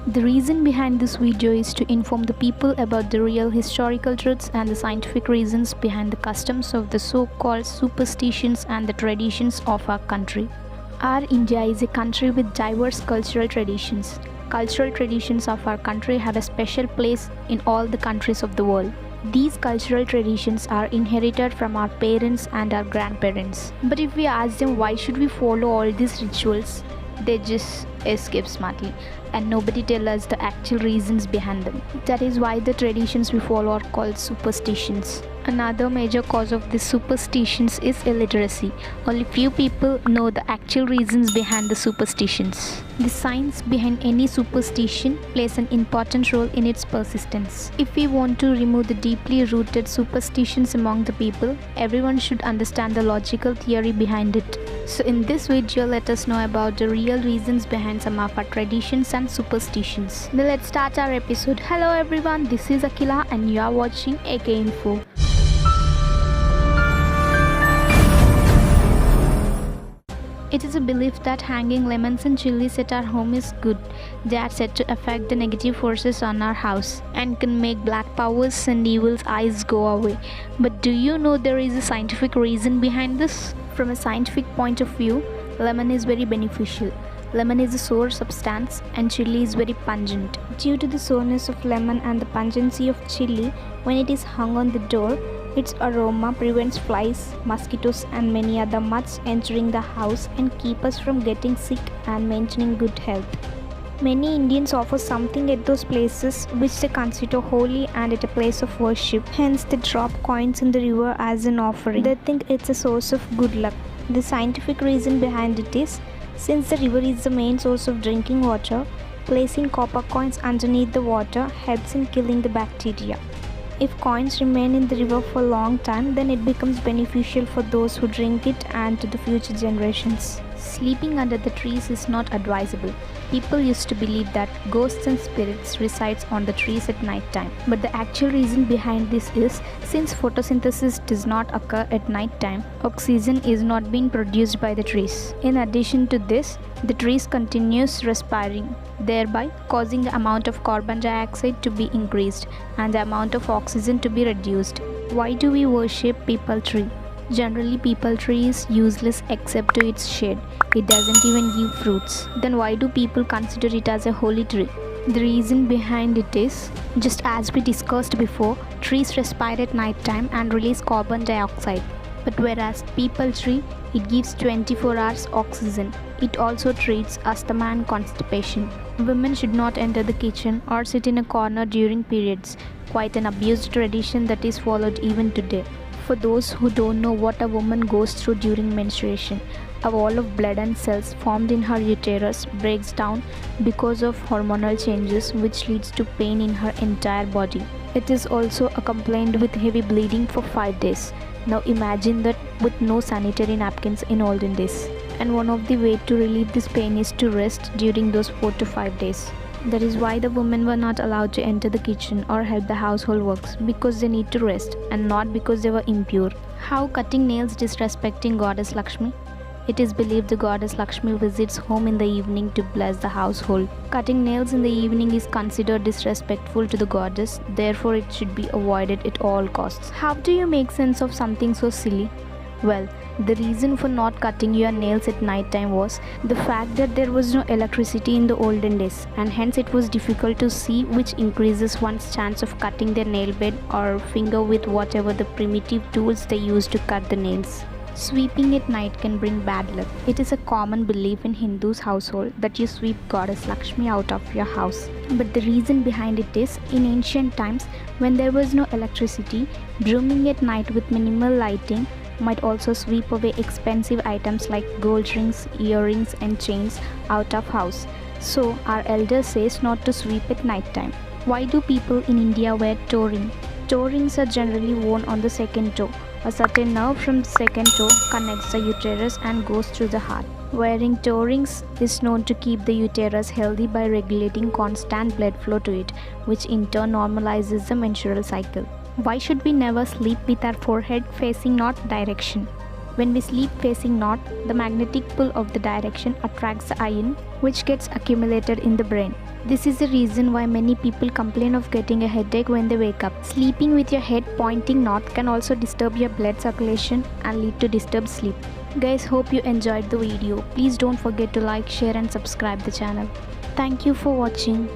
The reason behind this video is to inform the people about the real historical truths and the scientific reasons behind the customs of the so-called superstitions and the traditions of our country. Our India is a country with diverse cultural traditions. Cultural traditions of our country have a special place in all the countries of the world. These cultural traditions are inherited from our parents and our grandparents. But if we ask them why should we follow all these rituals, they just escape smartly and nobody tells us the actual reasons behind them. That is why the traditions we follow are called superstitions. Another major cause of these superstitions is illiteracy. Only few people know the actual reasons behind the superstitions. The science behind any superstition plays an important role in its persistence. If we want to remove the deeply rooted superstitions among the people, everyone should understand the logical theory behind it. So in this video, let us know about the real reasons behind some of our traditions and superstitions. Now let's start our episode. Hello everyone, this is Akila and you are watching AK Info. It is a belief that hanging lemons and chilies at our home is good. They are said to affect the negative forces on our house and can make black powers and evil's eyes go away. But do you know there is a scientific reason behind this? From a scientific point of view, lemon is very beneficial. Lemon is a sour substance and chili is very pungent. Due to the sourness of lemon and the pungency of chili, when it is hung on the door, its aroma prevents flies, mosquitoes and many other mutts entering the house and keep us from getting sick and maintaining good health. Many Indians offer something at those places which they consider holy and at a place of worship. Hence they drop coins in the river as an offering. They think it's a source of good luck. The scientific reason behind it is, since the river is the main source of drinking water, placing copper coins underneath the water helps in killing the bacteria. If coins remain in the river for a long time, then it becomes beneficial for those who drink it and to the future generations. Sleeping under the trees is not advisable. People used to believe that ghosts and spirits resides on the trees at night time. But the actual reason behind this is, since photosynthesis does not occur at night time, oxygen is not being produced by the trees. In addition to this, the trees continues respiring, thereby causing the amount of carbon dioxide to be increased and the amount of oxygen to be reduced. Why do we worship peepal tree? Generally, peepal tree is useless except to its shade. It doesn't even give fruits. Then why do people consider it as a holy tree? The reason behind it is, just as we discussed before, trees respire at night time and release carbon dioxide. But whereas peepal tree, it gives 24 hours oxygen. It also treats asthma and constipation. Women should not enter the kitchen or sit in a corner during periods. Quite an abused tradition that is followed even today. For those who don't know what a woman goes through during menstruation, a wall of blood and cells formed in her uterus breaks down because of hormonal changes, which leads to pain in her entire body. It is also accompanied with heavy bleeding for 5 days. Now imagine that with no sanitary napkins in olden days. And one of the ways to relieve this pain is to rest during those 4 to 5 days. That is why the women were not allowed to enter the kitchen or help the household works, because they need to rest and not because they were impure. How cutting nails disrespecting goddess Lakshmi? It is believed the goddess Lakshmi visits home in the evening to bless the household. Cutting nails in the evening is considered disrespectful to the goddess, therefore it should be avoided at all costs. How do you make sense of something so silly? Well, the reason for not cutting your nails at night time was the fact that there was no electricity in the olden days, and hence it was difficult to see, which increases one's chance of cutting their nail bed or finger with whatever the primitive tools they used to cut the nails. Sweeping at night can bring bad luck. It is a common belief in Hindus' household that you sweep goddess Lakshmi out of your house. But the reason behind it is, in ancient times, when there was no electricity, brooming at night with minimal lighting might also sweep away expensive items like gold rings, earrings and chains out of house. So our elder says not to sweep at night time. Why do people in India wear toe ring? Toe rings are generally worn on the second toe. A certain nerve from the second toe connects the uterus and goes through the heart. Wearing toe rings is known to keep the uterus healthy by regulating constant blood flow to it, which in turn normalizes the menstrual cycle. Why should we never sleep with our forehead facing north direction? When we sleep facing north, the magnetic pull of the direction attracts the iron, which gets accumulated in the brain. This is the reason why many people complain of getting a headache when they wake up. Sleeping with your head pointing north can also disturb your blood circulation and lead to disturbed sleep. Guys, hope you enjoyed the video. Please don't forget to like, share and subscribe the channel. Thank you for watching.